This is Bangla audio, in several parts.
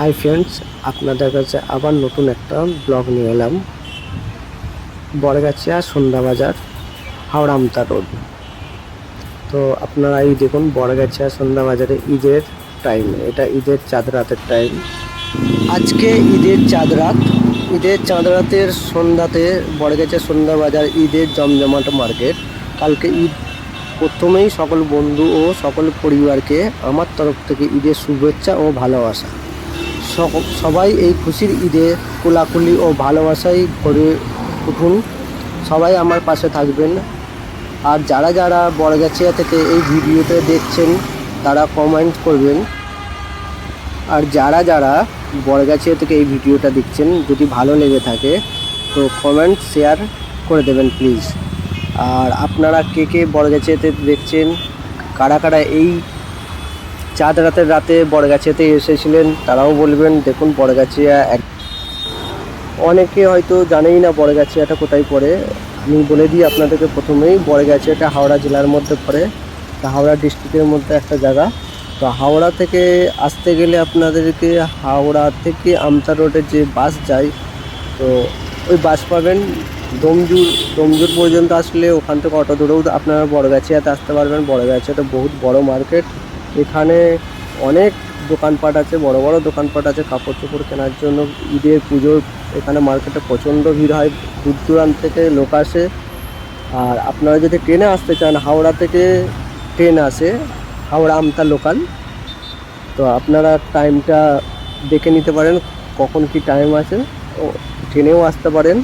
হাই ফ্রেন্ডস, আপনাদের কাছে আবার নতুন একটা ব্লগ নিয়ে এলাম। বড়গাছিয়া সন্ধ্যাবাজার, হাওড়া আমতা রোড। তো আপনারা এই দেখুন, বড়গাছিয়া সন্ধ্যাবাজারে ঈদের টাইম, এটা ঈদের চাঁদ রাতের টাইম। আজকে ঈদের চাঁদ রাত, ঈদের চাঁদ রাতের সন্ধ্যাতে বড়গাছিয়া সন্ধ্যাবাজার ঈদের জমজমাট মার্কেট। কালকে ঈদ, প্রথমেই সকল বন্ধু ও সকল পরিবারকে আমার তরফ থেকে ঈদের শুভেচ্ছা ও ভালোবাসা। সবাই এই খুশির ঈদে কোলাকুলি ও ভালোবাসায় ভরে উঠুন। সবাই আমার পাশে থাকবেন। আর যারা যারা বড়গাছিয়া থেকে এই ভিডিওতে দেখছেন তারা কমেন্ট করবেন। আর যারা যারা বড়গাছিয়া থেকে এই ভিডিওটা দেখছেন, যদি ভালো লেগে থাকে তো কমেন্ট শেয়ার করে দেবেন প্লিজ। আর আপনারা কে কে বড়গাছিয়াতে দেখছেন, কারা কারা এই চাঁদ রাতের রাতে বড়গাছিয়াতে এসেছিলেন তারাও বলবেন। দেখুন, বড়গাছিয়া অনেকে হয়তো জানেই না বড়গাছিয়াটা কোথায় পড়ে। আমি বলে দিই আপনাদেরকে প্রথমেই, বড়গাছিয়াটা হাওড়া জেলার মধ্যে পড়ে, হাওড়া ডিস্ট্রিক্টের মধ্যে একটা জায়গা। তো হাওড়া থেকে আসতে গেলে আপনাদেরকে হাওড়া থেকে আমতা রোডের যে বাস যায়, তো ওই বাস পাবেন। ডোমজুর পর্যন্ত আসলে ওখান থেকে অটো ধরেও আপনারা বড়গাছিয়াতে আসতে পারবেন। বড়গাছিয়াটা বহুত বড় মার্কেট, এখানে অনেক দোকানপাট আছে, বড় বড় দোকানপাট আছে কাপড় চোপড় কেনার জন্য। ঈদের পুজোর এখানে মার্কেটে প্রচণ্ড ভিড় হয়, দূর দূরান্ত থেকে লোক আসে। আর আপনারা যদি ট্রেনে আসতে চান, হাওড়া থেকে ট্রেন আসে, হাওড়া আমতা লোকাল। তো আপনারা টাইমটা দেখে নিতে পারেন কখন কি টাইম আছে, ও ট্রেনেও আসতে পারেন।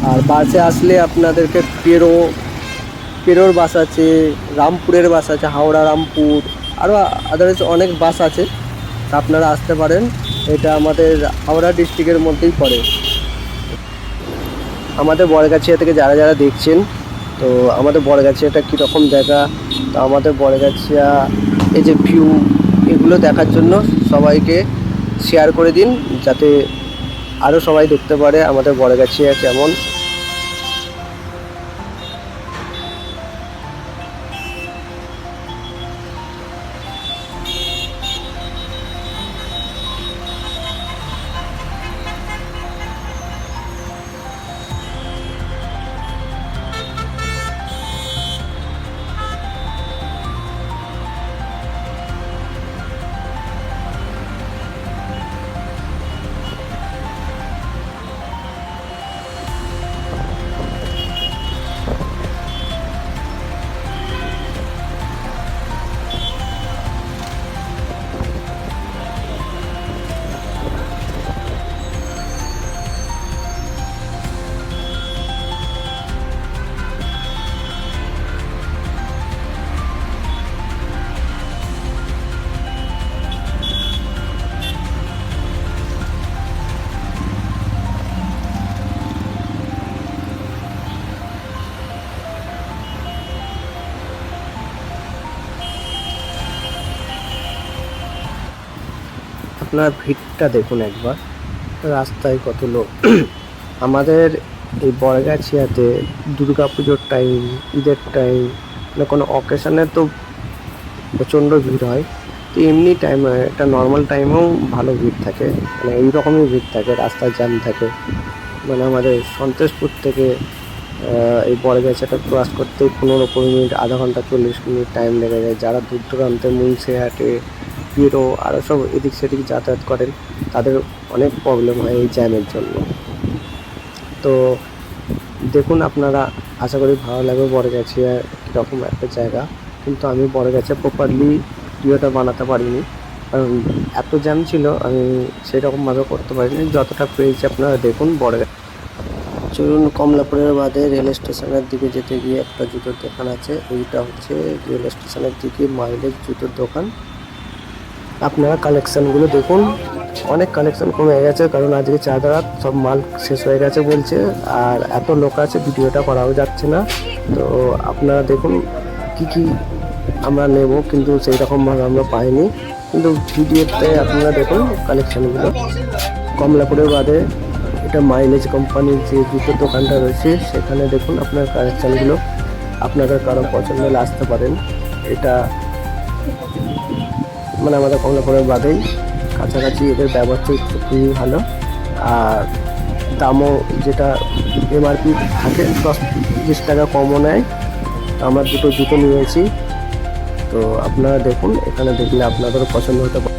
আর বাসে আসলে আপনাদেরকে পেরোর বাস আছে, রামপুরের বাস আছে, হাওড়া রামপুর, আরও আদার্স অনেক বাস আছে, আপনারা আসতে পারেন। এটা আমাদের হাওড়া ডিস্ট্রিক্টের মধ্যেই পড়ে। আমাদের বড়গাছিয়া থেকে যারা যারা দেখছেন, তো আমাদের বড়গাছিয়াটা কীরকম জায়গা, তো আমাদের বড়গাছিয়া এই যে ভিউ, এগুলো দেখার জন্য সবাইকে শেয়ার করে দিন, যাতে আরও সবাই দেখতে পারে আমাদের বড়গাছিয়া কেমন। আপনার ভিড়টা দেখুন একবার, রাস্তায় কত লোক। আমাদের এই বড়গাছিয়াতে দুর্গা পুজোর টাইম, ঈদের টাইম, মানে কোনো অকেশানে তো প্রচণ্ড ভিড় হয়। তো এমনি টাইম, একটা নর্মাল টাইমেও ভালো ভিড় থাকে, মানে এইরকমই ভিড় থাকে, রাস্তায় জ্যাম থাকে। মানে আমাদের সন্তোষপুর থেকে এই বড়গাছিয়াটা ক্রস করতে 15-20 মিনিট, আধা ঘন্টা 40 মিনিট টাইম লেগে যায়। যারা দূর দূরান্তে মুন্সিহাটে, পিরো, আরও সব এদিক সেদিক যাতায়াত করেন, তাদের অনেক প্রবলেম হয় এই জ্যামের জন্য। তো দেখুন আপনারা, আশা করি ভালো লাগবে। বড়গাছিয়া কীরকম একটা জায়গা, কিন্তু আমি বড়গাছিয়া প্রপারলি ভিডিওটা বানাতে পারিনি, কারণ এত জ্যাম ছিল, আমি সেরকমভাবে করতে পারিনি। যতটা পেয়েছি আপনারা দেখুন। চলুন, কমলাপুরের বাদে রেল স্টেশনের দিকে যেতে গিয়ে একটা জুতোর দোকান আছে। এইটা হচ্ছে রেল স্টেশনের দিকে মাইলেজ জুতোর দোকান। আপনারা কালেকশানগুলো দেখুন, অনেক কালেকশান কমে গেছে, কারণ আজকে চাঁদ রাত, সব মাল শেষ হয়ে গেছে বলছে। আর এত লোক আছে, ভিডিওটা করাও যাচ্ছে না। তো আপনারা দেখুন কি কি আমরা নেব, কিন্তু সেই রকমভাবে আমরা পাইনি, কিন্তু ভিডিওতে আপনারা দেখুন কালেকশানগুলো। কমলাপুরের বাদে এটা মাইলেজ কোম্পানির যে জুতোর দোকানটা রয়েছে, সেখানে দেখুন আপনার কালেকশানগুলো। আপনাদের কারো পছন্দ হলে আসতে পারেন। এটা মানে আমাদের কমলাপুরের বাদেই কাছাকাছি এদের ব্যবহার চরিত্র খুবই ভালো। আর দামও যেটা এমআরপি থাকে 10-20 টাকা কমও নেয়। তো আমরা দুটো জুতো নিয়েছি, তো আপনারা দেখুন, এখানে দেখলে আপনাদেরও পছন্দ হতে পারে।